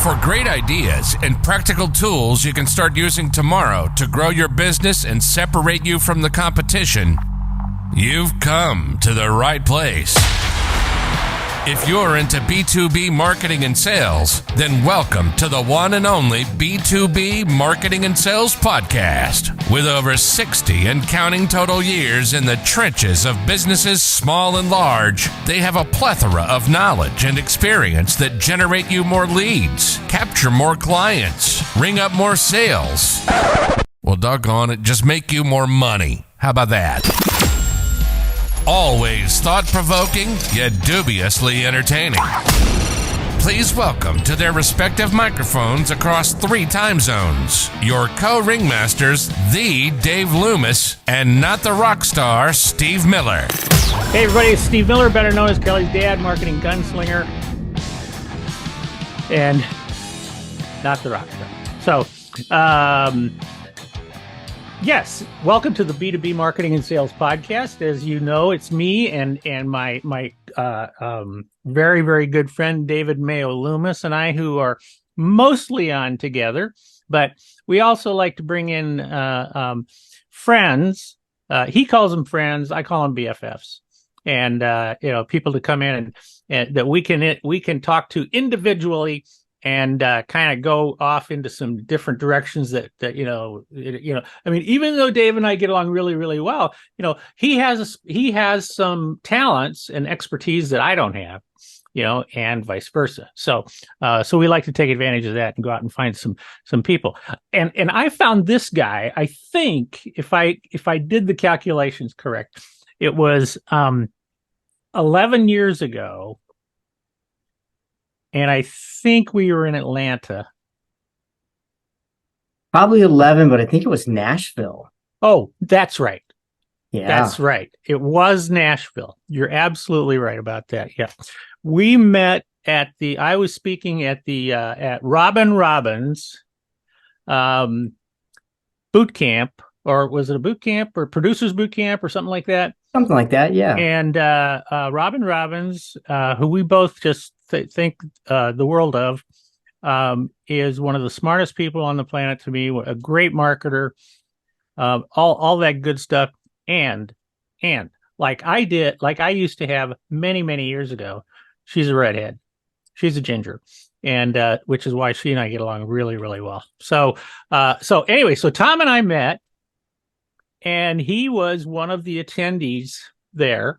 For great ideas and practical tools you can start using tomorrow to grow your business and separate you from the competition, you've come to the right place. If you're into B2B marketing and sales, then welcome to the one and only B2B Marketing and Sales Podcast. With over 60 and counting total years in the trenches of businesses small and large, they have a plethora of knowledge and experience that generate you more leads, capture more clients, ring up more sales. Well, doggone it, just make you more money. How about that? Always thought-provoking, yet dubiously entertaining. Please welcome to their respective microphones across 3 time zones, your co-ringmasters, the Dave Loomis, and not the rock star, Steve Miller. Hey everybody, it's Steve Miller, better known as Kelly's dad, marketing gunslinger, and not the rock star. So, yes, welcome to the B2B Marketing and Sales Podcast. As you know, it's me and my very, very good friend, David Mayo Loomis, and I, who are mostly on together. But we also like to bring in friends. He calls them friends. I call them BFFs. And, people to come in and that we can talk to individually and kind of go off into some different directions that I mean, even though Dave and I get along really, really well, he has some talents and expertise that I don't have, and vice versa. So we like to take advantage of that and go out and find some people. And I found this guy. I think if I did the calculations correct, it was 11 years ago. And I think we were in Atlanta. Probably 11, but I think it was Nashville. Oh, that's right. Yeah. That's right. It was Nashville. You're absolutely right about that. Yeah. We met I was speaking at Robin Robbins boot camp, or was it a boot camp or producers boot camp or something like that? Something like that, yeah. And Robin Robbins, who we both just think the world of, is one of the smartest people on the planet to me, a great marketer, all that good stuff. And like I used to have many, many years ago, she's a redhead. She's a ginger. And which is why she and I get along really, really well. So anyway, so Tom and I met, and he was one of the attendees there.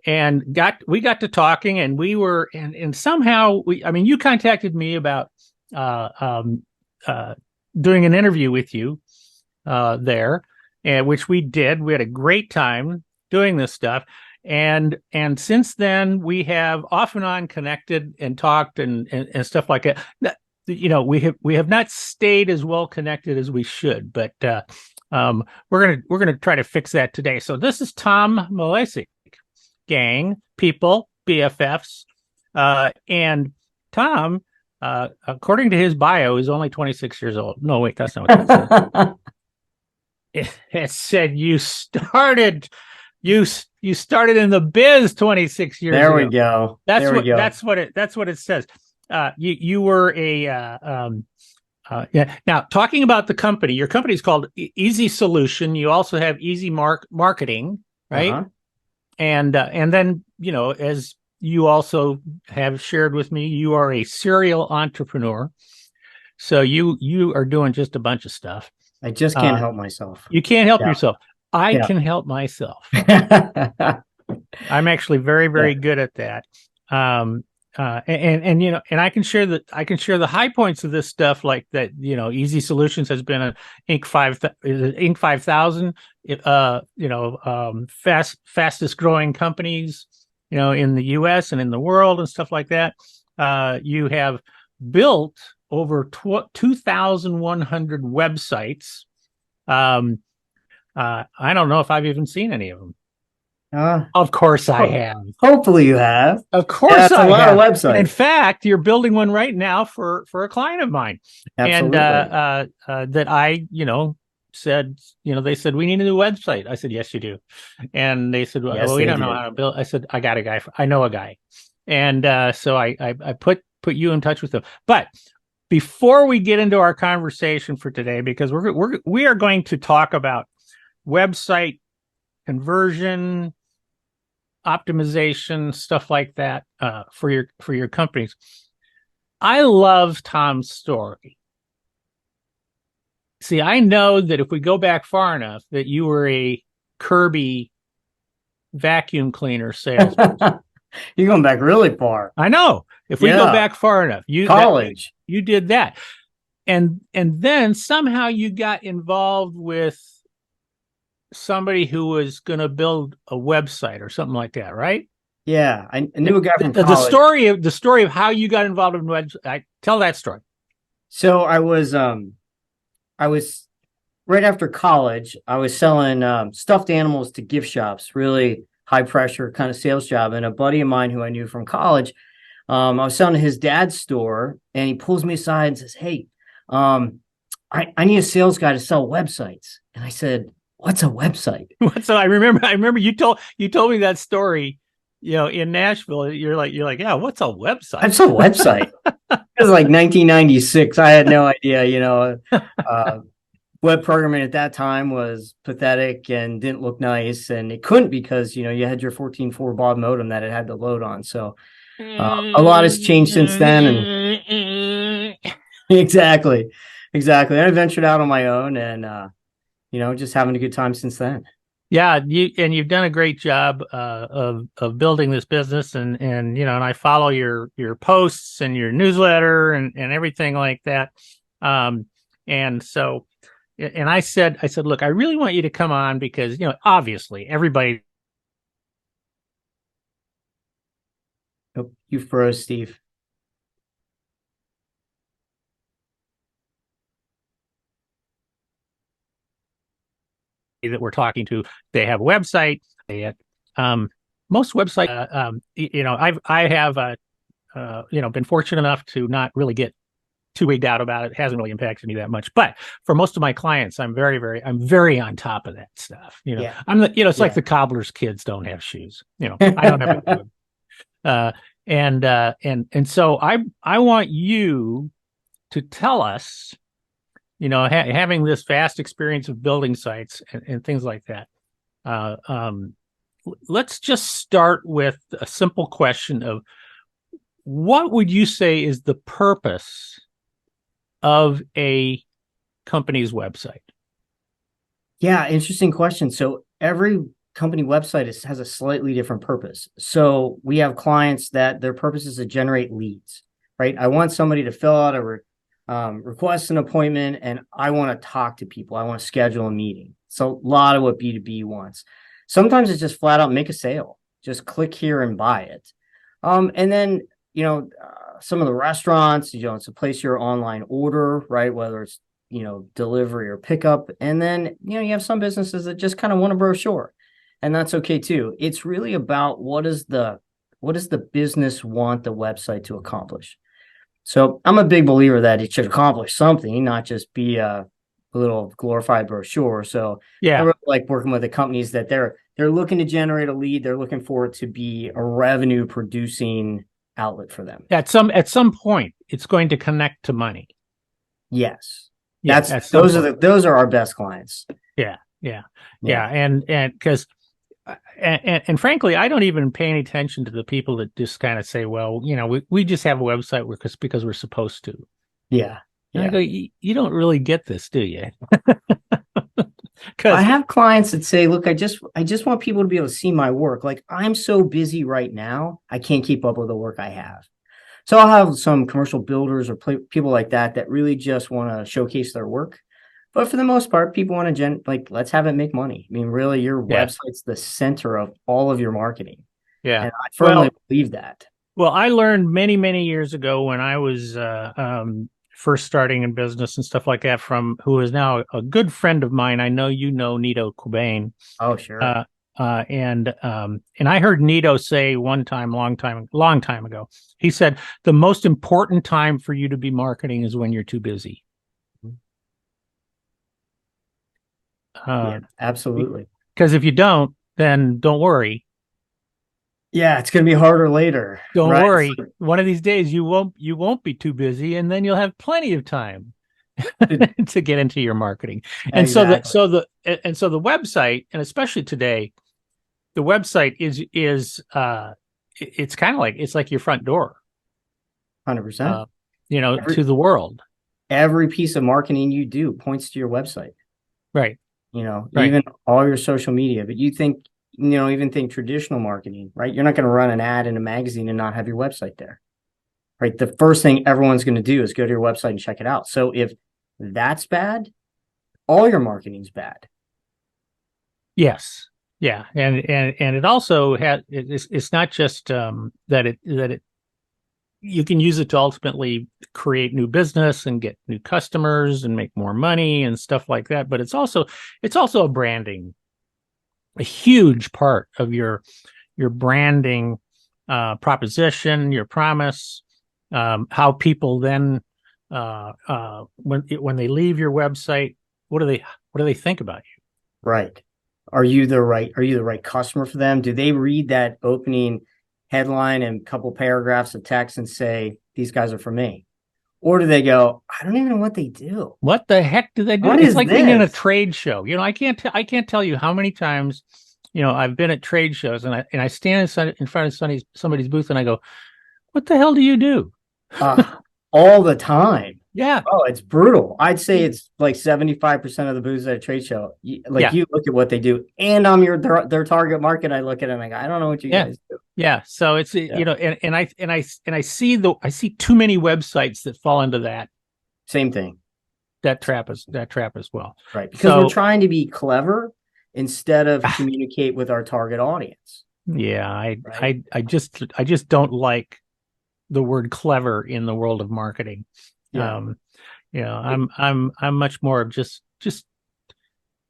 And we got to talking, and we were, and somehow you contacted me about doing an interview with you there, and which we did. We had a great time doing this stuff, and since then we have off and on connected and talked and stuff like that. We have not stayed as well connected as we should, but we're gonna try to fix that today. So this is Tom Malesic. Gang, people, BFFs, and Tom, according to his bio, is only 26 years old. No, wait, that's not what that said. It said you started in the biz 26 years ago. There we go. That's what it says. You were a yeah. Now, talking about the company, your company is called Easy Solution. You also have Easy Marketing, right? Uh-huh. And then, as you also have shared with me, you are a serial entrepreneur. So you are doing just a bunch of stuff. I just can't help myself. You can't help yourself. I can help myself. I'm actually very, very good at that. And I can share the high points of this stuff, like that. Easy Solutions has been an Inc. 5000, fastest growing companies, in the U.S. and in the world and stuff like that. You have built over 2,100 websites. I don't know if I've even seen any of them. Of course I have. Hopefully you have. Of course, that's a lot of websites. And in fact, you're building one right now for a client of mine. Absolutely. And that I, said, they said, we need a new website. I said, yes, you do. And they said, well, we don't know how to build. I said, I got a guy. I know a guy. And so I put you in touch with them. But before we get into our conversation for today, because we are going to talk about website conversion, optimization, stuff like that, for your companies. I love Tom's story. See, I know that if we go back far enough, that you were a Kirby vacuum cleaner salesperson. You're going back really far. I know. If we go back far enough, college, you did that, and then somehow you got involved with somebody who was going to build a website or something like that, right? Yeah, I knew a guy from college. The story of how you got involved in website. Tell that story. So I was right after college. I was selling stuffed animals to gift shops, really high pressure kind of sales job. And a buddy of mine who I knew from college, I was selling to his dad's store, and he pulls me aside and says, "Hey, I need a sales guy to sell websites." And I said, "What's a website?" So I remember you told me that story, in Nashville. You're like, yeah, what's a website? What's a website? It was like 1996. I had no idea, web programming at that time was pathetic and didn't look nice, and it couldn't because, you had your 14.4 baud modem that it had to load on. So a lot has changed since then. And exactly. And I ventured out on my own and, just having a good time since then. Yeah, you've done a great job of building this business, and I follow your posts and your newsletter and everything like that. And so, and I said, look, I really want you to come on because obviously everybody. Oh, you froze, Steve. That we're talking to, they have a website. Most websites, I have been fortunate enough to not really get too wigged out about it. It hasn't really impacted me that much, but for most of my clients, I'm very on top of that stuff. It's like the cobbler's kids don't have shoes. I don't have and so I want you to tell us, having this vast experience of building sites and things like that. Let's just start with a simple question of what would you say is the purpose of a company's website? Yeah, interesting question. So every company website has a slightly different purpose. So we have clients that their purpose is to generate leads, right? I want somebody to fill out a request an appointment, and I want to talk to people. I want to schedule a meeting. So a lot of what B2B wants. Sometimes it's just flat out make a sale. Just click here and buy it. And then, some of the restaurants, it's to place your online order, right? Whether it's, delivery or pickup. And then, you have some businesses that just kind of want a brochure, and that's okay too. It's really about what does the business want the website to accomplish? So I'm a big believer that it should accomplish something, not just be a little glorified brochure. So yeah, I really like working with the companies that they're looking to generate a lead. They're looking for it to be a revenue producing outlet for them. At some point, it's going to connect to money. Yes, those are our best clients. Yeah, and because. And frankly, I don't even pay any attention to the people that just kind of say, well, we just have a website because we're supposed to. Yeah. And I go, you don't really get this, do you? I have clients that say, look, I just want people to be able to see my work. Like, I'm so busy right now, I can't keep up with the work I have. So I'll have some commercial builders or people like that really just want to showcase their work. But for the most part, people want to let's have it make money. I mean, really, your website's the center of all of your marketing. Yeah. And I firmly believe that. Well, I learned many, many years ago when I was first starting in business and stuff like that from who is now a good friend of mine. I know Nito Cobain. Oh, sure. And I heard Nito say one time, long time ago, he said, the most important time for you to be marketing is when you're too busy. Yeah, absolutely. Because if you don't, then don't worry. Yeah, it's going to be harder later. Don't Right. worry. One of these days you won't be too busy, and then you'll have plenty of time to get into your marketing. And Exactly. so the website, and especially today, the website it's kind of like it's like your front door, 100%. to the world. Every piece of marketing you do points to your website. Right. Right. Even all your social media. But even think traditional marketing, right? You're not going to run an ad in a magazine and not have your website there, right? The first thing everyone's going to do is go to your website and check it out. So if that's bad, all your marketing's bad. Yes. Yeah. And it also it's not just that it you can use it to ultimately create new business and get new customers and make more money and stuff like that. But it's also a branding, a huge part of your branding proposition, your promise, how people then when they leave your website, what do they think about you? Right. Are you the right customer for them? Do they read that opening headline and a couple paragraphs of text and say, these guys are for me? Or do they go, I don't even know what they do. What the heck do they do? What It's is like being in a this? trade show. I can't tell you how many times, I've been at trade shows and I stand in front of somebody's booth and I go, what the hell do you do? All the time. Yeah. Oh, it's brutal. I'd say it's like 75% of the booths at a trade show. You look at what they do, and I'm their target market. I look at it and I go, I don't know what you guys do. Yeah. So it's and I see too many websites that fall into that Same thing. That trap as well. Right. Because we're trying to be clever instead of communicate with our target audience. Yeah, I just don't like the word clever in the world of marketing. Yeah. I'm much more of just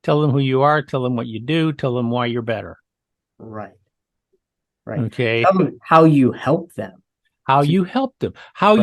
tell them who you are, tell them what you do, tell them why you're better. Right. Okay. Tell them how you help them. How you help them. How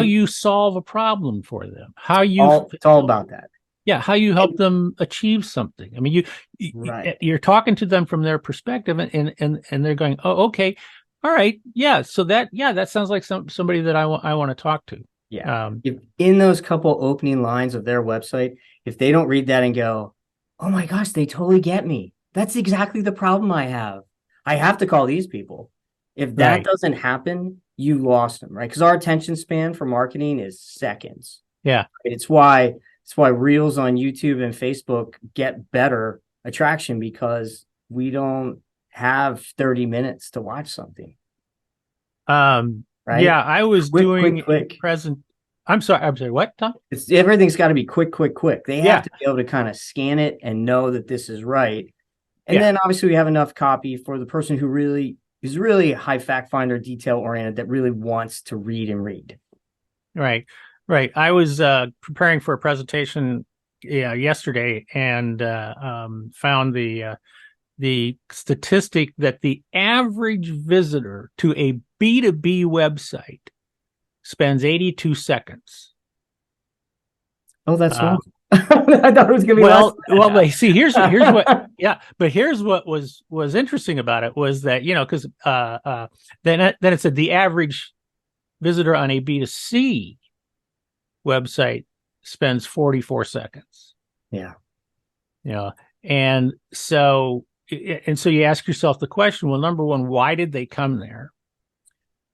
you solve a problem for them. It's all about that. Yeah, how you help them achieve something. I mean, you're talking to them from their perspective, and they're going, oh, okay, all right, yeah. So that sounds like somebody that I want to talk to. Yeah. If in those couple opening lines of their website, if they don't read that and go, oh my gosh, they totally get me. That's exactly the problem I have. I have to call these people. If that doesn't happen, you lost them, right? Because our attention span for marketing is seconds. Yeah. It's why reels on YouTube and Facebook get better attraction, because we don't have 30 minutes to watch something. Right? Yeah, I was doing quick. I'm sorry, what, Tom? Everything's got to be quick. They have to be able to kind of scan it and know that this is right. And then obviously we have enough copy for the person who is really high fact finder, detail oriented, that really wants to read and read. Right. I was preparing for a presentation yesterday and found the statistic that the average visitor to a B2B website spends 82 seconds. Oh, that's wrong. I thought it was going to be well. Here's what. Yeah, but here's what was interesting about it was that because then it said the average visitor on a B2C website spends 44 seconds. Yeah. And so you ask yourself the question, well, number one, why did they come there?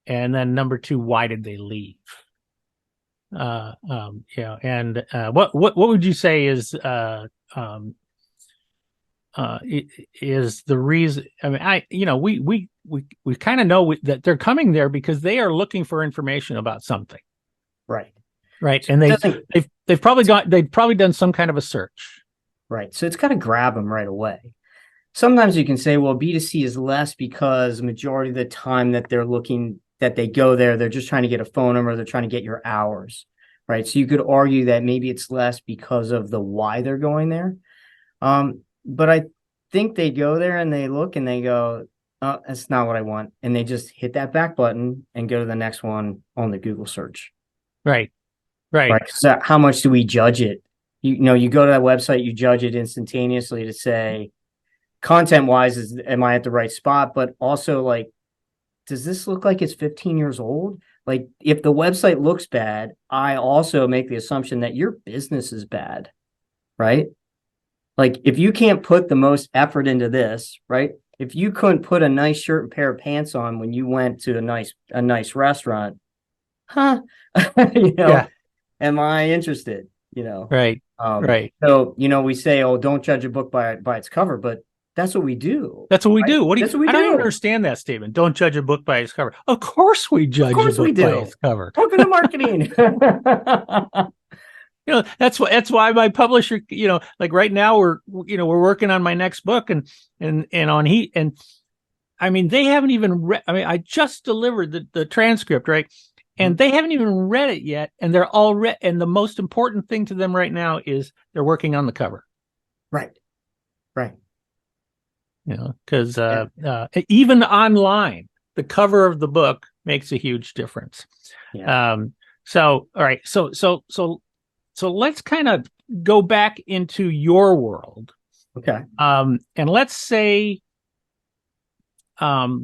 And then number two, why did they leave? What would you say is the reason? I mean, we kind of know that they're coming there because they are looking for information about something. Right. So and they've probably done some kind of a search. Right. So it's got to grab them right away. Sometimes you can say, well, B2C is less because majority of the time that they go there, they're just trying to get a phone number, they're trying to get your hours, right? So you could argue that maybe it's less because of the why they're going there. But I think they go there and they look and they go, oh, that's not what I want. And they just hit that back button and go to the next one on the Google search. Right. So how much do we judge it? You go to that website, you judge it instantaneously to say, content wise, am I at the right spot? But also, like, does this look like it's 15 years old? Like, if the website looks bad, I also make the assumption that your business is bad, right? Like, if you can't put the most effort into this, right? If you couldn't put a nice shirt and pair of pants on when you went to a nice restaurant, huh? Yeah. Am I interested? You know? Right. Right. So, we say, oh, don't judge a book by its cover, but that's what we do. That's what we right? do. That's what we I don't even do. understand that statement. Don't judge a book by its cover. Of course we judge a course we book by do. its cover. Welcome to marketing. That's why my publisher, like right now we're working on my next book and on he, and I mean, they haven't even read, I mean, I just delivered the transcript, right? And they haven't even read it yet. And they're all read. And the most important thing to them right now is they're working on the cover. Right. Right. Because even online, the cover of the book makes a huge difference. Yeah. So, all right. So let's kind of go back into your world. Okay. And let's say, like,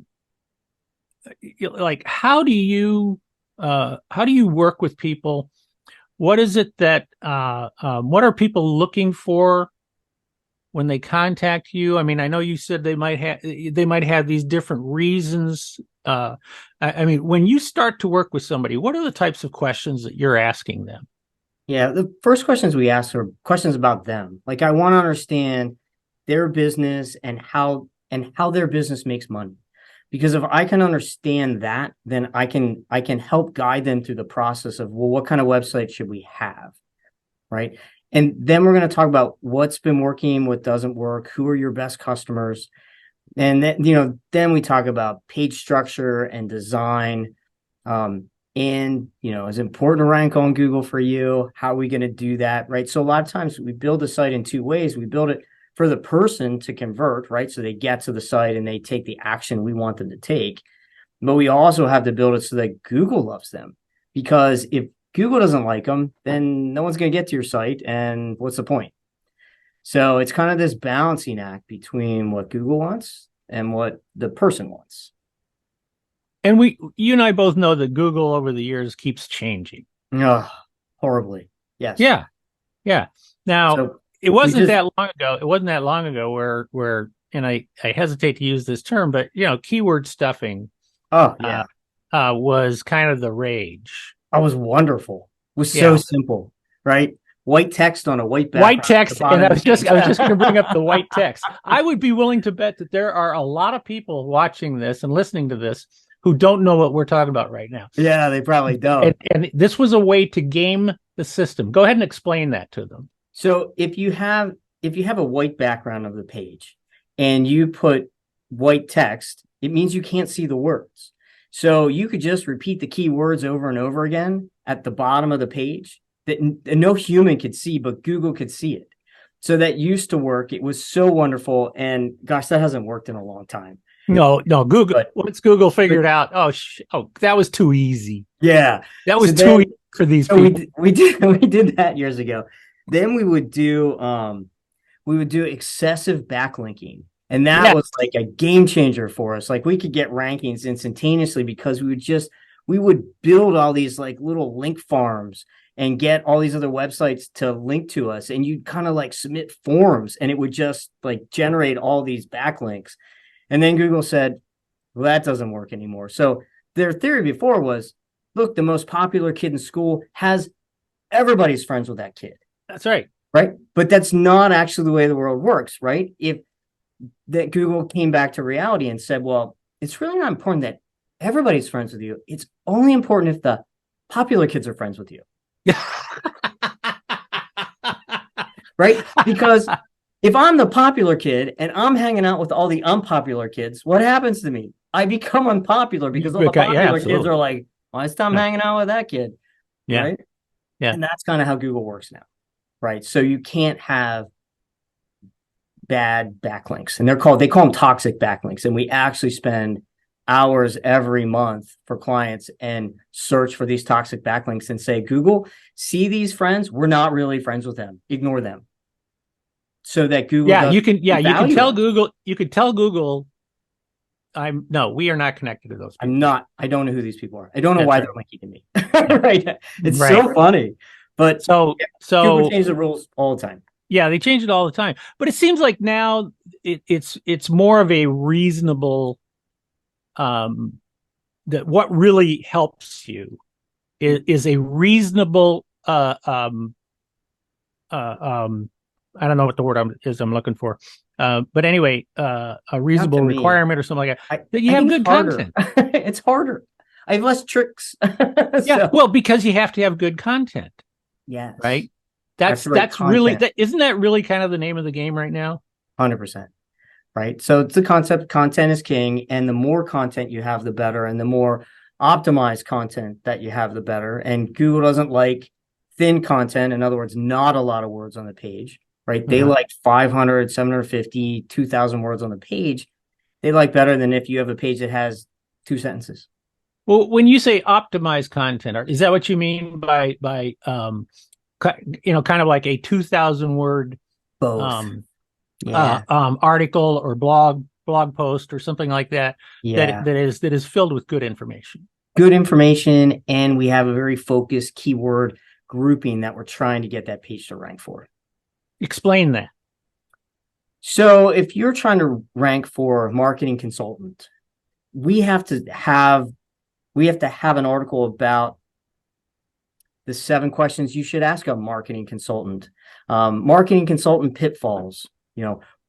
how do you work with people? What is it that, what are people looking for when they contact you? I mean, I know you said they might have these different reasons. I mean, when you start to work with somebody, what are the types of questions that you're asking them? Yeah, the first questions we ask are questions about them. Like, I want to understand their business and how their business makes money. Because if I can understand that, then I can help guide them through the process of, well, what kind of website should we have, right? And then we're going to talk about what's been working, what doesn't work, who are your best customers. And then, then we talk about page structure and design. And, is it important to rank on Google for you? How are we going to do that, right? So a lot of times we build a site in two ways. We build it for the person to convert, right? So they get to the site and they take the action we want them to take. But we also have to build it so that Google loves them. Because if Google doesn't like them, then no one's going to get to your site. And what's the point? So it's kind of this balancing act between what Google wants and what the person wants. And you and I both know that Google over the years keeps changing. Oh, horribly. Yes. Yeah. Yeah. Now, it wasn't that long ago where, and I hesitate to use this term, but keyword stuffing. Oh yeah. Was kind of the rage. It was wonderful. It was so simple, right? White text on a white background. White text, and I was just going to bring up the white text. I would be willing to bet that there are a lot of people watching this and listening to this who don't know what we're talking about right now. Yeah, they probably don't. And this was a way to game the system. Go ahead and explain that to them. So if you have a white background of the page and you put white text, it means you can't see the words. So you could just repeat the keywords over and over again at the bottom of the page that no human could see, but Google could see it. So that used to work. It was so wonderful. And gosh, that hasn't worked in a long time. No, Google. Once Google figured out, that was too easy. Yeah, that was too easy for these people. We did that years ago. Then we would do excessive backlinking, and that was like a game changer for us. Like, we could get rankings instantaneously because we would build all these like little link farms and get all these other websites to link to us, and you'd kind of like submit forms, and it would just like generate all these backlinks. And then Google said, well, that doesn't work anymore. So their theory before was, look, the most popular kid in school everybody's friends with that kid. That's right. Right. But that's not actually the way the world works. Right. If that Google came back to reality and said, well, it's really not important that everybody's friends with you. It's only important if the popular kids are friends with you. Right. Because if I'm the popular kid and I'm hanging out with all the unpopular kids, what happens to me? I become unpopular because all the popular kids are like, well, it's time hanging out with that kid. Yeah. Right? Yeah. And that's kind of how Google works now. Right. So you can't have bad backlinks. And they call them toxic backlinks. And we actually spend hours every month for clients and search for these toxic backlinks and say, Google, see these friends? We're not really friends with them. Ignore them. So that Google, you can tell Google, we are not connected to those people. I'm not. I don't know who these people are. I don't know That's why right. they're linking to me. Right? It's Right. so funny. But So people change the rules all the time. yeah, they change it all the time. But it seems like now it's more of a reasonable that what really helps you is a reasonable I don't know what the word I'm looking for. But anyway, a reasonable requirement or something like that. That you have good content. It's harder. I have less tricks. Yeah, well, because you have to have good content. Yes. Right. That's really isn't that really kind of the name of the game right now? 100%. Right. So it's the concept, content is king, and the more content you have, the better, and the more optimized content that you have, the better. And Google doesn't like thin content. In other words, not a lot of words on the page, right? They like 500, 750, 2,000 words on the page. They like better than if you have a page that has 2 sentences. Well, when you say optimized content, is that what you mean by kind of like a 2,000 word article or blog post or something like that? Yeah. that is filled with good information. Good information, and we have a very focused keyword grouping that we're trying to get that page to rank for. Explain that. So if you're trying to rank for marketing consultant, we have to have an article about the 7 questions you should ask a marketing consultant. Marketing consultant pitfalls.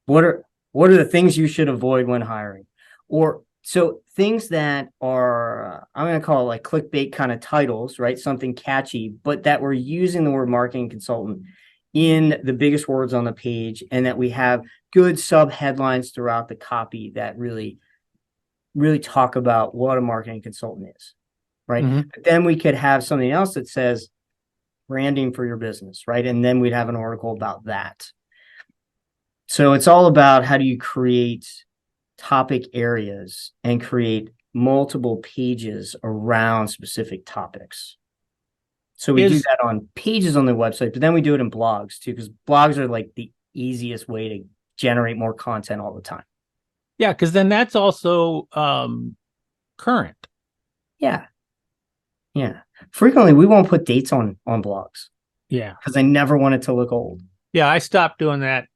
What are the things you should avoid when hiring? Or so things that are, I'm going to call it like clickbait kind of titles, right? Something catchy, but that we're using the word marketing consultant in the biggest words on the page, and that we have good sub headlines throughout the copy that really, really talk about what a marketing consultant is, right? But then we could have something else that says branding for your business, right? And then we'd have an article about that. So it's all about how do you create topic areas and create multiple pages around specific topics. So we do that on pages on the website, but then we do it in blogs too, because blogs are like the easiest way to generate more content all the time. Yeah, because then that's also current. Yeah. Frequently, we won't put dates on blogs. Yeah. Because I never want it to look old. Yeah, I stopped doing that.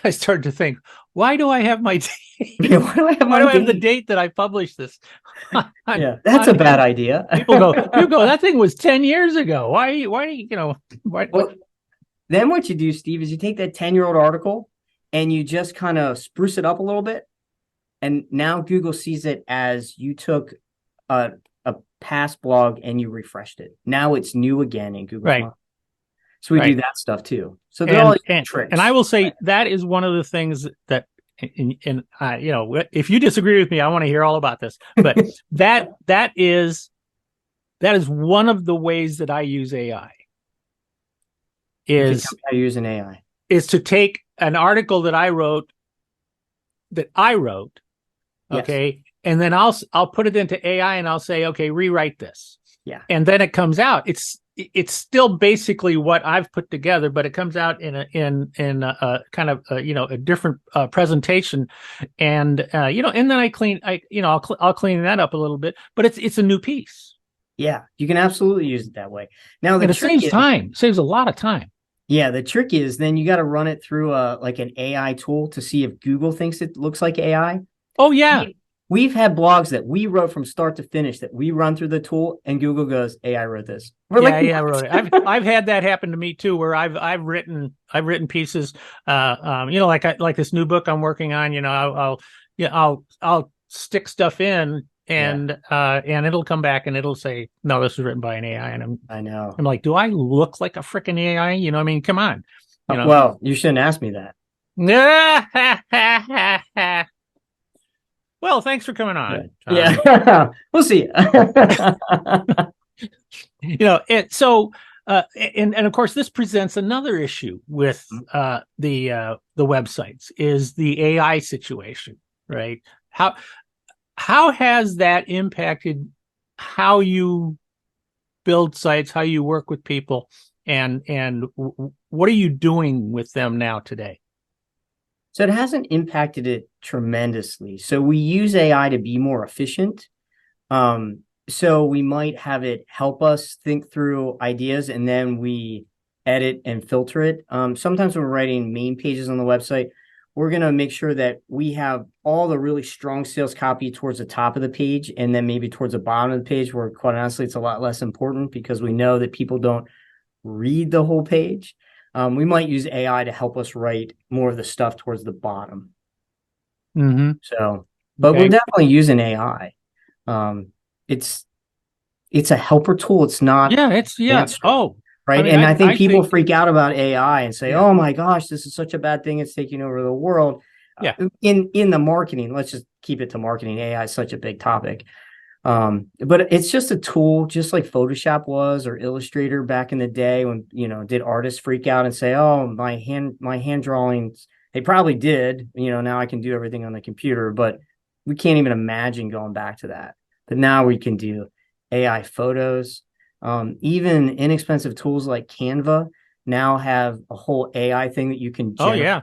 I started to think, why do I have my date? Yeah, why do I have the date that I published this? Yeah, that's a bad idea. People go, that thing was 10 years ago. Why, Well, then what you do, Steve, is you take that 10-year-old article and you just kind of spruce it up a little bit. And now Google sees it as you took a past blog and you refreshed it. Now it's new again in Google. Right. So we do that stuff too. So they're all tricks. And I will say that is one of the things that, if you disagree with me, I want to hear all about this. But that is one of the ways that I use AI. Is I use an AI is to take an article that I wrote. Okay. And then I'll put it into AI and I'll say, okay, rewrite this. Yeah. And then it comes out. It's still basically what I've put together, but it comes out in a kind of a different presentation, and and then I'll clean that up a little bit, but it's a new piece. Yeah, you can absolutely use it that way. Now it saves a lot of time. Yeah, the trick is then you got to run it through like an AI tool to see if Google thinks it looks like AI. Oh yeah. We've had blogs that we wrote from start to finish that we run through the tool and Google goes, AI wrote this. I wrote it. I've had that happen to me too, where I've written pieces, like this new book I'm working on, I'll stick stuff in and it'll come back and it'll say, no, this was written by an AI. And I'm like, do I look like a freaking AI? Come on. Well, you shouldn't ask me that. Well, thanks for coming on. Yeah. We'll see. And of course, this presents another issue with the websites is the AI situation, right? How has that impacted how you build sites, how you work with people, and what are you doing with them now today? So it hasn't impacted it tremendously. So we use AI to be more efficient. So we might have it help us think through ideas, and then we edit and filter it. Sometimes when we're writing main pages on the website, we're going to make sure that we have all the really strong sales copy towards the top of the page, and then maybe towards the bottom of the page, where quite honestly, it's a lot less important because we know that people don't read the whole page. We might use AI to help us write more of the stuff towards the bottom. So, but we're definitely using AI. It's a helper tool. It's not. Oh, right. I mean, and I think people freak out about AI and say, "Oh my gosh, this is such a bad thing. It's taking over the world." Yeah. In the marketing, let's just keep it to marketing. AI is such a big topic. But it's just a tool, just like Photoshop was, or Illustrator back in the day when, did artists freak out and say, "Oh, my hand drawings," they probably did, now I can do everything on the computer, but we can't even imagine going back to that. But now we can do AI photos. Even inexpensive tools like Canva now have a whole AI thing that you can generate. Oh, yeah.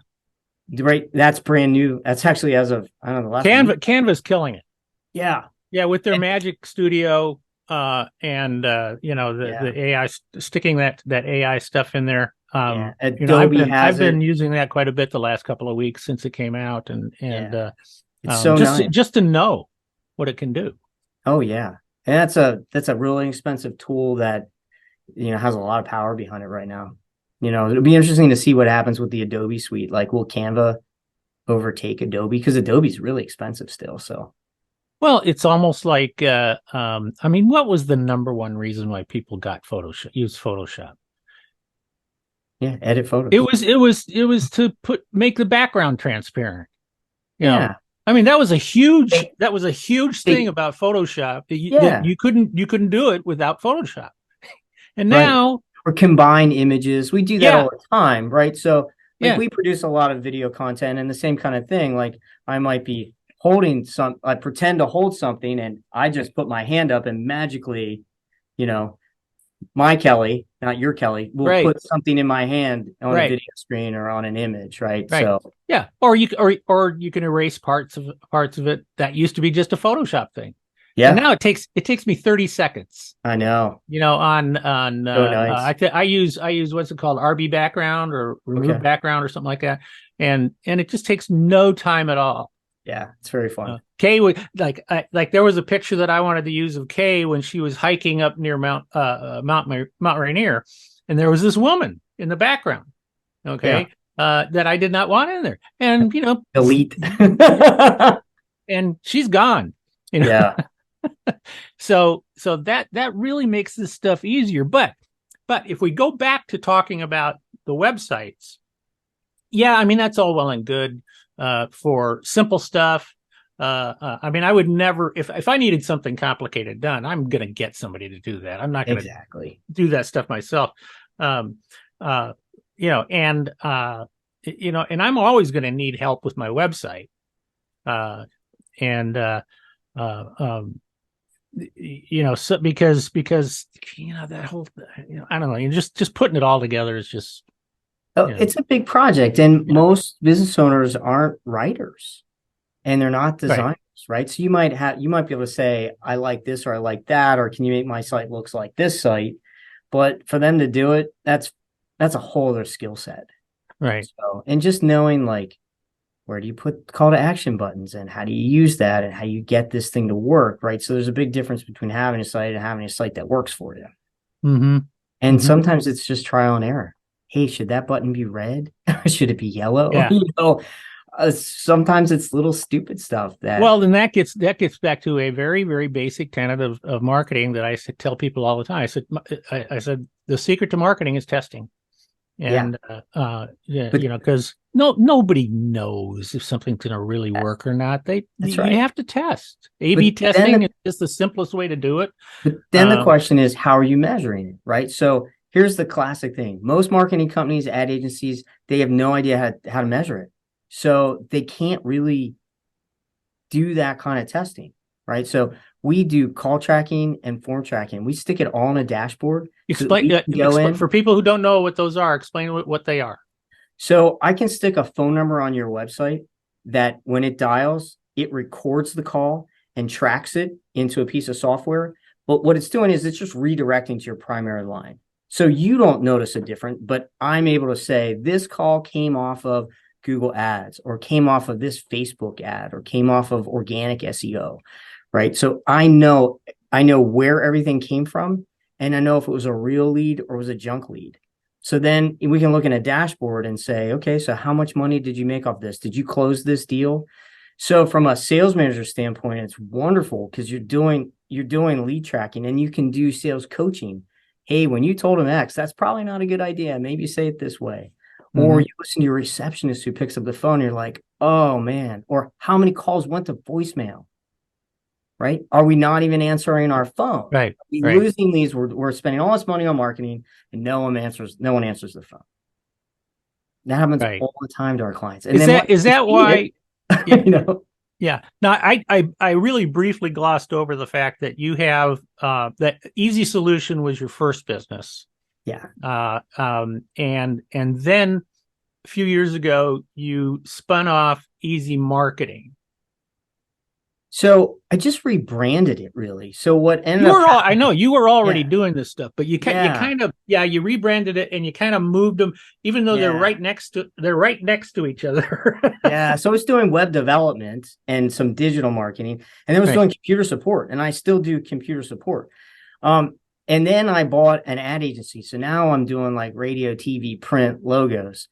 Right. That's brand new. That's actually as of, I don't know, the last Canva's killing it. Yeah. Yeah, with their Magic Studio and the AI, sticking that AI stuff in there. Adobe I've been using that quite a bit the last couple of weeks since it came out, and it's so nice. just to know what it can do. Oh yeah, and that's a really expensive tool that has a lot of power behind it right now. It'll be interesting to see what happens with the Adobe suite. Like, will Canva overtake Adobe? Because Adobe's really expensive still. So, well, it's almost like what was the number one reason why people got used Photoshop? Yeah, edit photos. It was to make the background transparent. I mean, that was a huge thing about Photoshop. That you couldn't do it without Photoshop. And now, or combine images. We do that all the time, right? So we produce a lot of video content, and the same kind of thing. Like, I might be holding I pretend to hold something, and I just put my hand up, and magically, my Kelly, not your Kelly, will put something in my hand on a video screen or on an image, right? So or you can erase parts of it that used to be just a Photoshop thing. Yeah. And now it takes me 30 seconds. I know. On so nice. I use what's it called, RB background or remove background or something like that, and it just takes no time at all. Yeah, it's very fun. Kay would like there was a picture that I wanted to use of Kay when she was hiking up near Mount Rainier, and there was this woman in the background. Okay. That I did not want in there, and delete, and she's gone. Yeah. So that really makes this stuff easier. But if we go back to talking about the websites, that's all well and good for simple stuff. I would never, if I needed something complicated done, I'm going to get somebody to do that. I'm not going to do that stuff myself. And I'm always going to need help with my website. So because that whole, I don't know, just putting it all together is just. It's a big project, and most business owners aren't writers, and they're not designers, right? So you might be able to say, "I like this," or "I like that," or "Can you make my site looks like this site?" But for them to do it, that's a whole other skill set, right? So, and just knowing, like, where do you put call to action buttons, and how do you use that, and how you get this thing to work, right? So there's a big difference between having a site and having a site that works for you. Mm-hmm. And sometimes it's just trial and error. Hey, should that button be red? Should it be yellow? Yeah. Sometimes it's little stupid stuff that. Well, then that gets back to a very, very basic tenet of marketing that I tell people all the time. I said the secret to marketing is testing, and because nobody knows if something's going to really work or not. You have to test. A/B testing is just the simplest way to do it. But then the question is, how are you measuring it, right? So here's the classic thing. Most marketing companies, ad agencies, they have no idea how to measure it. So they can't really do that kind of testing, right? So we do call tracking and form tracking. We stick it all in a dashboard. Explain for people who don't know what those are. Explain what they are. So I can stick a phone number on your website that when it dials, it records the call and tracks it into a piece of software. But what it's doing is it's just redirecting to your primary line. So you don't notice a difference, but I'm able to say this call came off of Google Ads or came off of this Facebook ad or came off of organic SEO, right? So I know where everything came from, and I know if it was a real lead or was a junk lead. So then we can look in a dashboard and say, okay, so how much money did you make off this? Did you close this deal? So from a sales manager standpoint, it's wonderful because you're doing lead tracking and you can do sales coaching. Hey, when you told them X, that's probably not a good idea. Maybe say it this way. Or you listen to your receptionist who picks up the phone and you're like, oh man, or how many calls went to voicemail, right? Are we not even answering our phone? Right. We're losing these. We're spending all this money on marketing and no one answers the phone. That happens all the time to our clients. And is that why, you know? Yeah. Now, I really briefly glossed over the fact that you have that Easy Solution was your first business. Yeah. And then a few years ago, you spun off Easy Marketing. So I just rebranded it really. So what ended up I know you were already doing this stuff, but you rebranded it and you kind of moved them, even though they're right next to each other. Yeah. So I was doing web development and some digital marketing, and then I was doing computer support, and I still do computer support. And then I bought an ad agency. So now I'm doing like radio, TV, print, logos.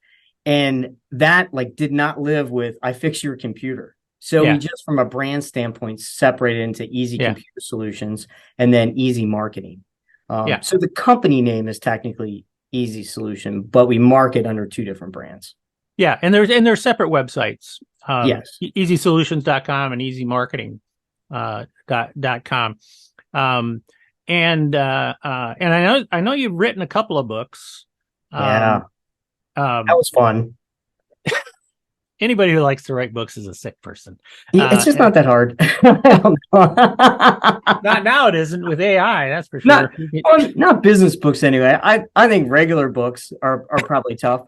And that like did not live with I fix your computer. So we just from a brand standpoint separated into Easy Computer Solutions and then Easy Marketing. So the company name is technically Easy Solution, but we market under two different brands. Yeah, and there's separate websites. Yes. EasySolutions.com and EasyMarketing.com. And I know you've written a couple of books. That was fun. Anybody who likes to write books is a sick person. It's just not that hard. Not now, it isn't with AI. That's for sure. Not business books anyway. I think regular books are probably tough.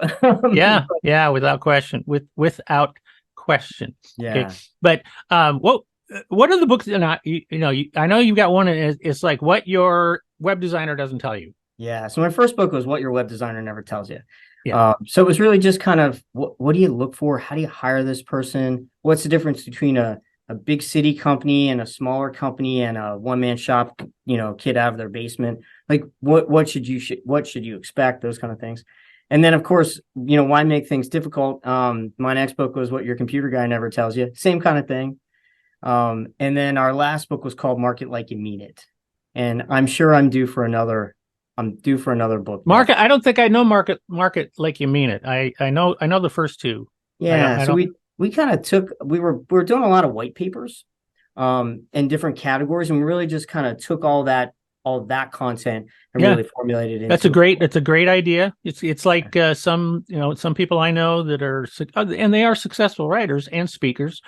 Yeah, without question. Without question. Yeah. Okay. But what are the books? I know you've got one. It's like what your web designer doesn't tell you. Yeah. So my first book was What Your Web Designer Never Tells You. Yeah. So it was really just kind of what do you look for? How do you hire this person? What's the difference between a big city company and a smaller company and a one-man shop, kid out of their basement? Like what should you expect? Those kind of things. And then of course, why make things difficult? My next book was What Your Computer Guy Never Tells You. Same kind of thing. And then our last book was called Market Like You Mean It. And I'm sure I'm due for another book. Market. I don't think I know market like you mean it. I know the first two. Yeah. So we kind of we were doing a lot of white papers, in different categories, and we really just kind of took all that content and really formulated it. That's a great idea. It's like some people I know that are, and they are successful writers and speakers.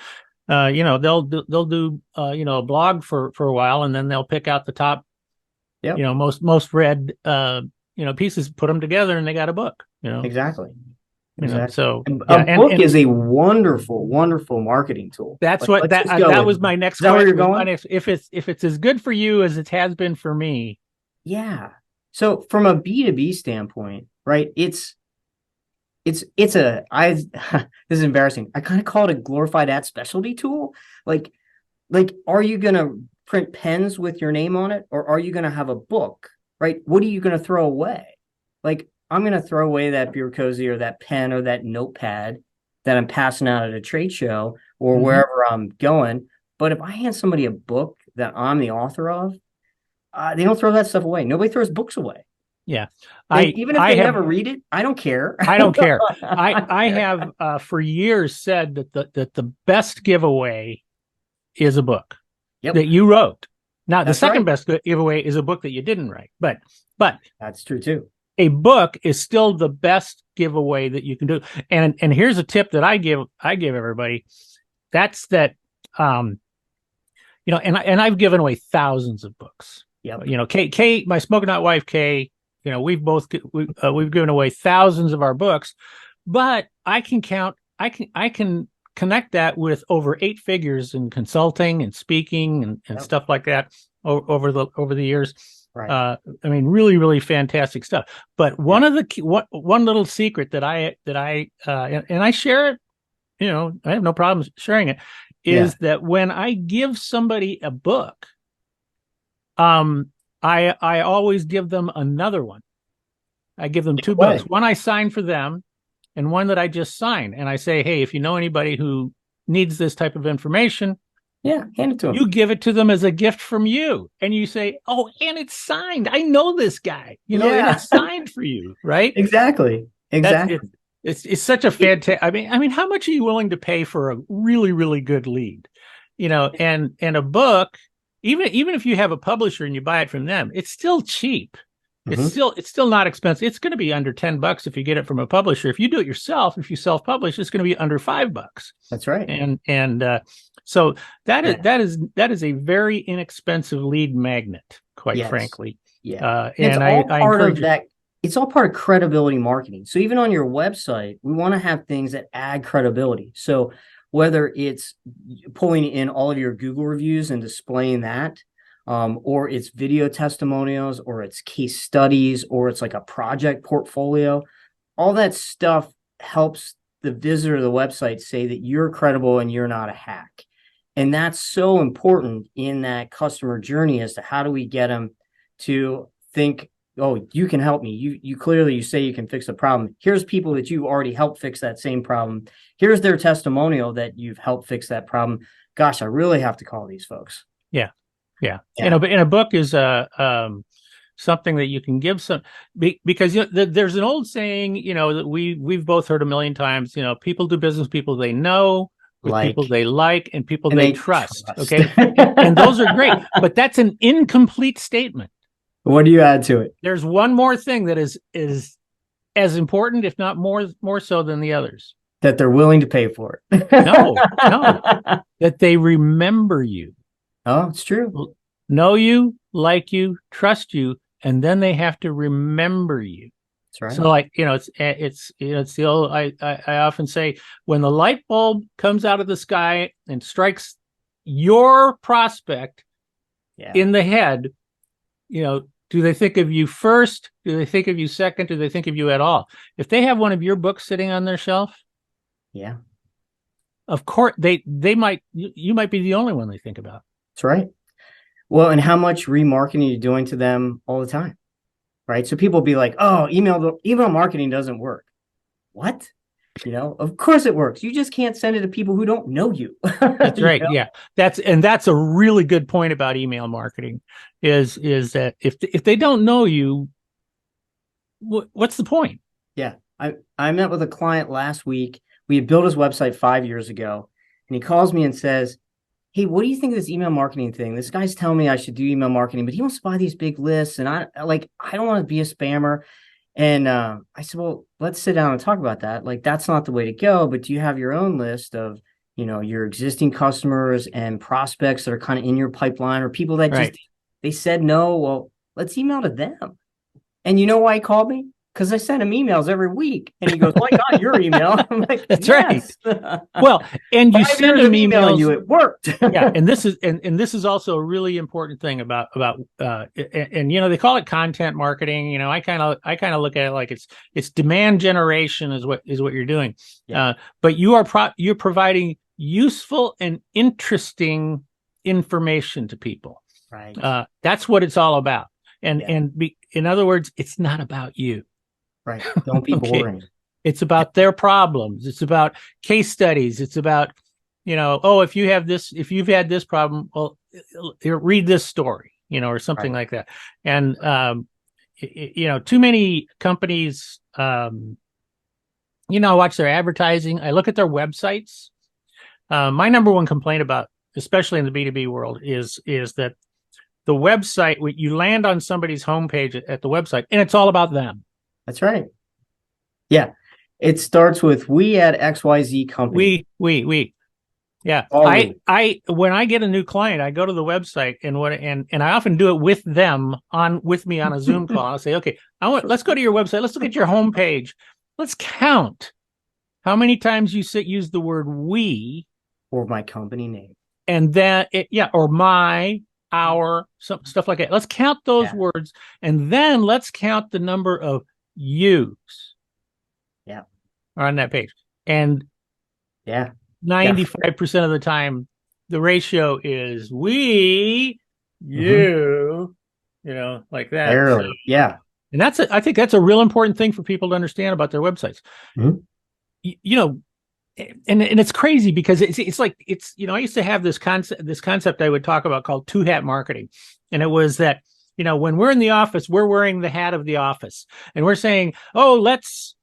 They'll do a blog for a while, and then they'll pick out the top most read pieces, put them together, and they got a book. Exactly. So a book is a wonderful marketing tool. That's that was my next question. Where you're going? If it's as good for you as it has been for me. Yeah. So from a B2B standpoint, right? This is embarrassing. I kind of call it a glorified ad specialty tool. Like, are you going to print pens with your name on it, or are you going to have a book, right? What are you going to throw away? Like, I'm going to throw away that beer cozy or that pen or that notepad that I'm passing out at a trade show or wherever I'm going. But if I hand somebody a book that I'm the author of, they don't throw that stuff away. Nobody throws books away. Yeah. Even if they never read it, I don't care. I don't care. I have for years said that the best giveaway is a book that you wrote. Now, the second best giveaway is a book that you didn't write, but that's true too. A book is still the best giveaway that you can do. And here's a tip that I give everybody. That's that, and I've given away thousands of books. Yep. Kay, my smoking hot wife, Kay, we've given away thousands of our books, but I can connect that with over 8 figures in consulting and speaking and Yep. stuff like that over the years. Right. I mean, really, really fantastic stuff. But one little secret that I and I share it, I have no problems sharing it, is that when I give somebody a book, I always give them another one. I give them 2 books. One I sign for them, and one that I just signed. And I say, hey, if you know anybody who needs this type of information, hand it to them. You give it to them as a gift from you. And you say, oh, and it's signed. I know this guy, and it's signed for you, right? Exactly. It's such a fantastic, I mean, how much are you willing to pay for a really, really good lead? And a book, even if you have a publisher and you buy it from them, it's still cheap. It's still not expensive. It's going to be under $10 if you get it from a publisher. If you do it yourself, if you self-publish, it's going to be under $5. That's right. And so that is a very inexpensive lead magnet, quite frankly. Yeah. And it's all I part encourage of that. It's all part of credibility marketing. So even on your website, we want to have things that add credibility. So whether it's pulling in all of your Google reviews and displaying that, or it's video testimonials, or it's case studies, or it's like a project portfolio, all that stuff helps the visitor to the website say that you're credible and you're not a hack. And that's so important in that customer journey as to how do we get them to think, oh, you can help me. You clearly, you say you can fix the problem. Here's people that you already helped fix that same problem. Here's their testimonial that you've helped fix that problem. Gosh, I really have to call these folks. Yeah. And a book is something that you can give some, because there's an old saying, that we've both heard a million times, people do business with people they know, with people they like, and people they trust. Okay. And those are great, but that's an incomplete statement. What do you add to it? There's one more thing that is as important, if not more so than the others. That they're willing to pay for it. No, that they remember you. Oh, it's true. Know you, like you, trust you, and then they have to remember you. That's right. So, like, it's the old. I often say, when the light bulb comes out of the sky and strikes your prospect in the head, do they think of you first? Do they think of you second? Do they think of you at all? If they have one of your books sitting on their shelf, of course you might be the only one they think about. That's right. Well, and how much remarketing you're doing to them all the time, right? So people be like, oh, email marketing doesn't work. What? Of course it works. You just can't send it to people who don't know you. That's right. Yeah. That's a really good point about email marketing is that if they don't know you, what's the point? Yeah. I met with a client last week. We had built his website 5 years ago, and he calls me and says, hey, what do you think of this email marketing thing? This guy's telling me I should do email marketing, but he wants to buy these big lists. And I don't want to be a spammer. And I said, well, let's sit down and talk about that. Like, that's not the way to go. But do you have your own list of, your existing customers and prospects that are kind of in your pipeline, or people that just, they said no? Well, let's email to them. And you know why he called me? Because I send him emails every week, and he goes, "Well, I got your email." I'm like, "That's right." Well, and you send him emails. It worked. Yeah, and this is also a really important thing about and they call it content marketing. I kind of look at it like it's demand generation is what you're doing. Yeah. But you're providing useful and interesting information to people. Right. That's what it's all about. And in other words, it's not about you. Right. Don't be boring. It's about their problems. It's about case studies. It's about, if you've had this problem, well, read this story, or something like that. And, too many companies, I watch their advertising. I look at their websites. My number one complaint about, especially in the B2B world, is that the website, when you land on somebody's homepage at the website, and it's all about them. That's right. Yeah. It starts with we at XYZ company. We. Yeah. When I get a new client, I go to the website and I often do it with them with me on a Zoom call. I'll say, okay, let's go to your website. Let's look at your homepage. Let's count how many times you use the word we or my company name. And then or my, our, some stuff like that. Let's count those words, and then let's count the number of yous. Yeah. On that page. And 95% of the time, the ratio is we, you, like that. Barely. So, yeah. And I think that's a real important thing for people to understand about their websites. Mm-hmm. And it's crazy because it's like, I used to have this concept I would talk about called two-hat marketing. And it was that, when we're in the office, we're wearing the hat of the office, and we're saying, oh, let's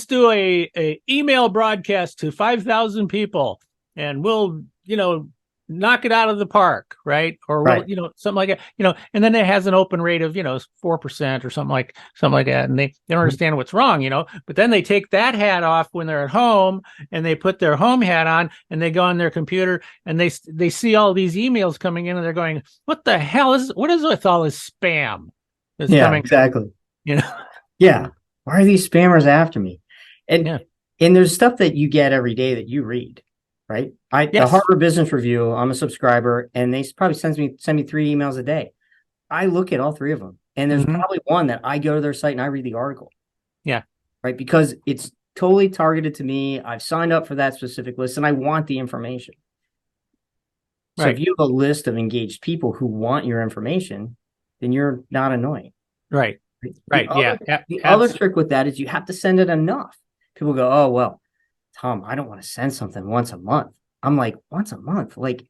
do a email broadcast to 5,000 people, and we'll, knock it out of the park, right? Or we'll, something like that, and then it has an open rate of 4% or something like that, and they don't understand what's wrong, But then they take that hat off when they're at home, and they put their home hat on, and they go on their computer, and they see all these emails coming in, and they're going, "What the hell what is with all this spam?" That's coming, exactly. Yeah. Why are these spammers after me? And there's stuff that you get every day that you read. Right. The Harvard Business Review, I'm a subscriber, and they probably send me 3 emails a day. I look at all 3 of them, and there's probably one that I go to their site and I read the article. Yeah. Right. Because it's totally targeted to me. I've signed up for that specific list, and I want the information. So if you have a list of engaged people who want your information, then you're not annoying. Right. The other trick with that is you have to send it enough. People go, oh, well, Tom, I don't want to send something once a month. I'm like, once a month? Like,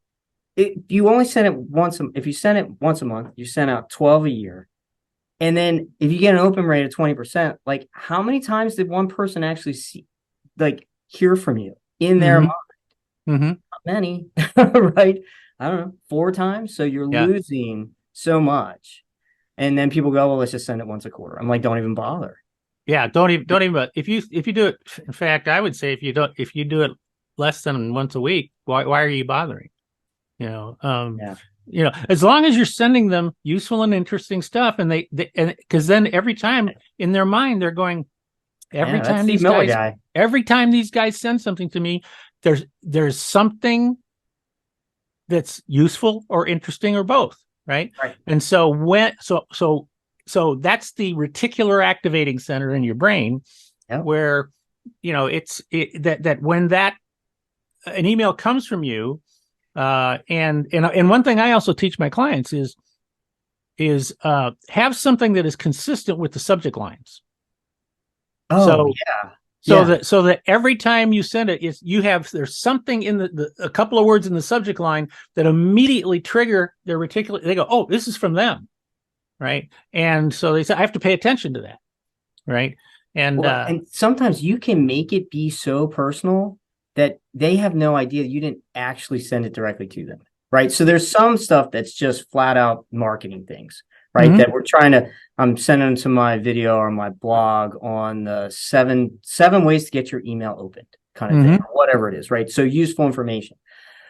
you only send it once. If you send it once a month, you send out 12 a year. And then if you get an open rate of 20%, like, how many times did one person actually hear from you in their mind? Not many, right? I don't know, 4 times. So you're losing so much. And then people go, well, let's just send it once a quarter. I'm like, don't even bother. Yeah, don't even. If you do it, in fact, I would say if you do it less than once a week, why are you bothering? As long as you're sending them useful and interesting stuff, and because then every time in their mind they're going, every time these guys send something to me, there's something that's useful or interesting or both, right? And so so that's the reticular activating center in your brain, where that when an email comes from you, and one thing I also teach my clients is have something that is consistent with the subject lines. So that every time you send it, there's something in a couple of words in the subject line that immediately trigger their reticular. They go, oh, this is from them. Right. And so they say, I have to pay attention to that. Right. And sometimes you can make it be so personal that they have no idea you didn't actually send it directly to them. Right. So there's some stuff that's just flat out marketing things, right? That I'm sending to my video or my blog on the seven ways to get your email opened kind of thing, or whatever it is. Right. So useful information.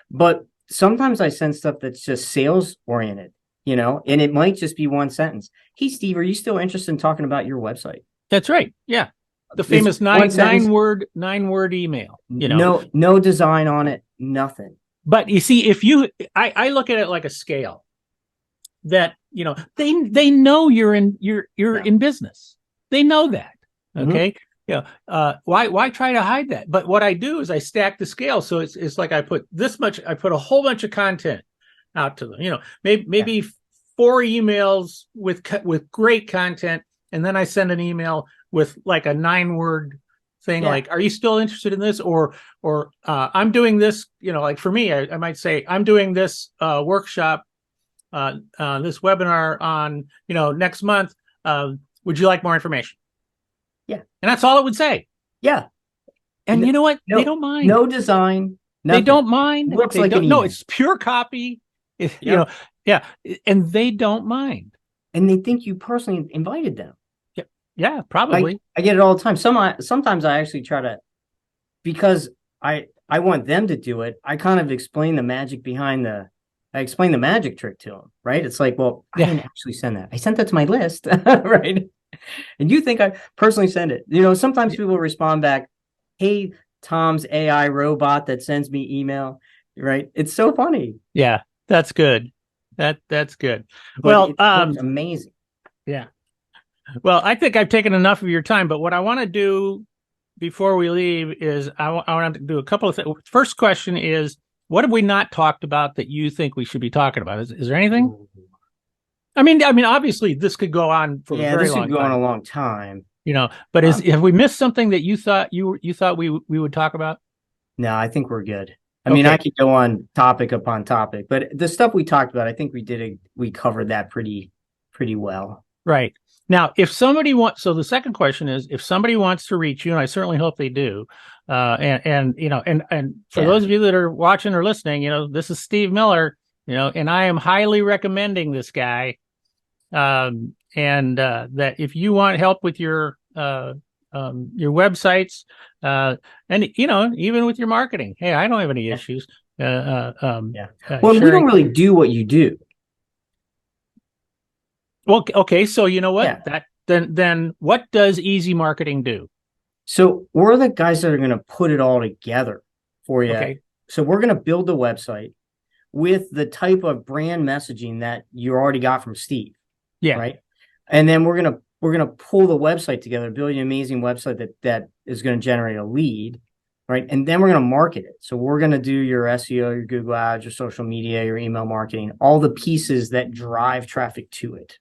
But sometimes I send stuff that's just sales oriented. And it might just be one sentence. Hey, Steve, are you still interested in talking about your website? That's right. Yeah. The famous nine word email, No design on it, nothing. But you see, I look at it like a scale that, they know you're in business. They know that. Okay. Why try to hide that? But what I do is I stack the scale. So it's like I put a whole bunch of content out to them, maybe 4 emails with great content, and then I send an email with like a 9-word thing, like, are you still interested in this? Or I'm doing this, like for me, I might say, I'm doing this workshop, this webinar on, next month. Would you like more information? Yeah. And that's all it would say. Yeah. And you know what? They don't mind. No design. Nothing. They don't mind. Looks like an email. No, it's pure copy. And they don't mind. And they think you personally invited them. Yeah, probably. I get it all the time. Sometimes I actually try to, because I want them to do it. I kind of explain the magic behind I explain the magic trick to them, right? It's like, well, I didn't actually send that. I sent that to my list, right? And you think I personally send it. Sometimes people respond back, hey, Tom's AI robot that sends me email, right? It's so funny. Yeah, that's good. That's good. But Well, it works amazing. yeah. Well, I think I've taken enough of your time, but what I want to do before we leave is I want to do a couple of things. First question is, what have we not talked about that you think we should be talking about? Is there anything? I mean, obviously this could go on for a very long time. This could go on a long time. But have we missed something that you thought you thought we would talk about? No, I think we're good. I mean, I could go on topic upon topic, but the stuff we talked about, I think we covered that pretty well. Right. Now, if somebody wants, so the second question is, if somebody wants to reach you, and I certainly hope they do, and for those of you that are watching or listening, this is Steve Miller, and I am highly recommending this guy, and that if you want help with your websites, and even with your marketing, hey, I don't have any issues. Well, we don't really do what you do. Well, okay, so you know what? Yeah. Then what does Easy Marketing do? So we're the guys that are going to put it all together for you. Okay. So we're going to build the website with the type of brand messaging that you already got from Steve. Yeah. Right. And then we're gonna pull the website together, build an amazing website that is going to generate a lead. Right. And then we're going to market it. So we're going to do your SEO, your Google ads, your social media, your email marketing, all the pieces that drive traffic to it.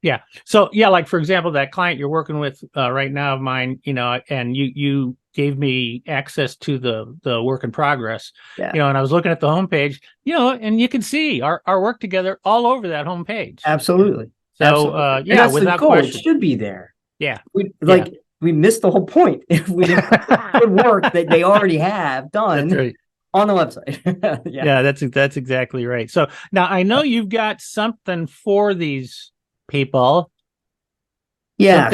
Yeah. So like for example, that client you're working with right now of mine, and you gave me access to the work in progress, and I was looking at the homepage, and you can see our work together all over that homepage. Absolutely. So that's without question, it should be there. Yeah. We missed the whole point if we didn't put good work that they already have done. That's right. On the website. Yeah, that's exactly right. So now I know you've got something for these people. Yeah.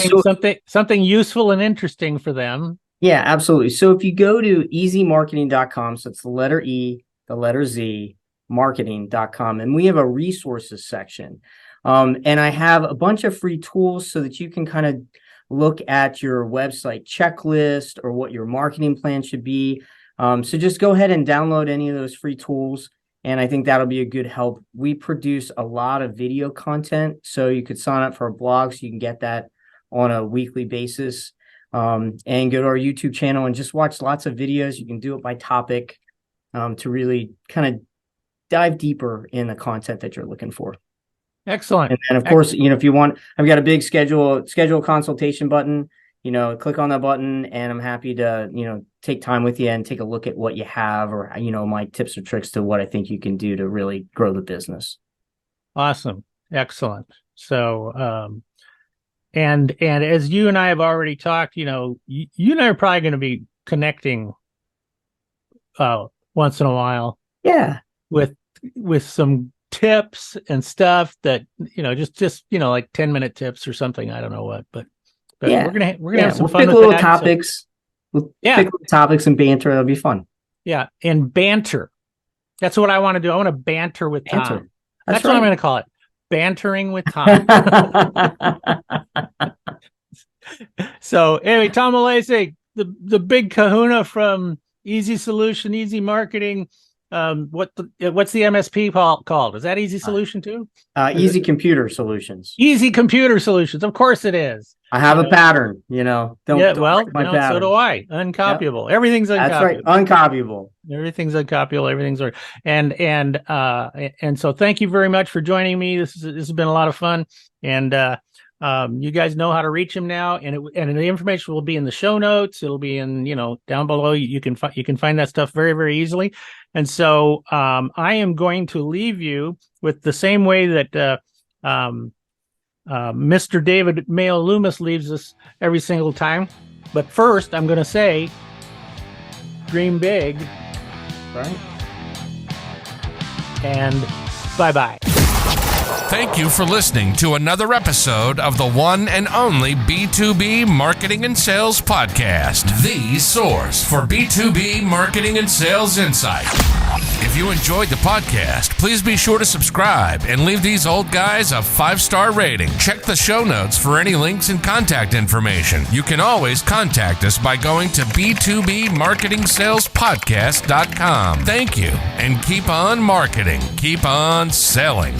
Something useful and interesting for them. Yeah, absolutely. So if you go to easymarketing.com, so it's the letter E, the letter Z, marketing.com, and we have a resources section. And I have a bunch of free tools so that you can kind of look at your website checklist or what your marketing plan should be. So just go ahead and download any of those free tools. And I think that'll be a good help. We produce a lot of video content, so you could sign up for a blog so you can get that on a weekly basis, and go to our YouTube channel and just watch lots of videos. You can do it by topic, to really kind of dive deeper in the content that you're looking for. Excellent. And of course, if you want, I've got a big schedule consultation button. Click on that button, and I'm happy to, take time with you and take a look at what you have, or, my tips or tricks to what I think you can do to really grow the business. Awesome. Excellent. So, and as you and I have already talked, you and I are probably going to be connecting, once in a while. Yeah. With some tips and stuff that, just like 10-minute tips or something. I don't know what, but we're gonna have some fun with little that, topics. Pick little topics and banter. That'll be fun. Yeah, and banter. That's what I want to do. I want to banter with Tom. That's right. what I'm going to call it. Bantering with Tom. So anyway, Tom Malasik, the big kahuna from Easy Solution, Easy Marketing. What's the MSP called? Is that Easy Solution too? Easy Computer Solutions. Easy Computer Solutions. Of course it is. I have a pattern, don't pattern. So do I. Uncopyable. Yep. Everything's uncopyable. That's right. Uncopyable. Everything's uncopyable. Everything's and so thank you very much for joining me. This has been a lot of fun, and you guys know how to reach him now, and the information will be in the show notes. It'll be in down below. You can find that stuff very, very easily. And so I am going to leave you with the same way that Mr. David Mayo Loomis leaves us every single time. But first, I'm going to say, dream big. Right. And bye-bye. Thank you for listening to another episode of the one and only B2B Marketing and Sales Podcast, the source for B2B marketing and sales insight. If you enjoyed the podcast, please be sure to subscribe and leave these old guys a 5-star rating. Check the show notes for any links and contact information. You can always contact us by going to b2bmarketingsalespodcast.com. Thank you, and keep on marketing, keep on selling.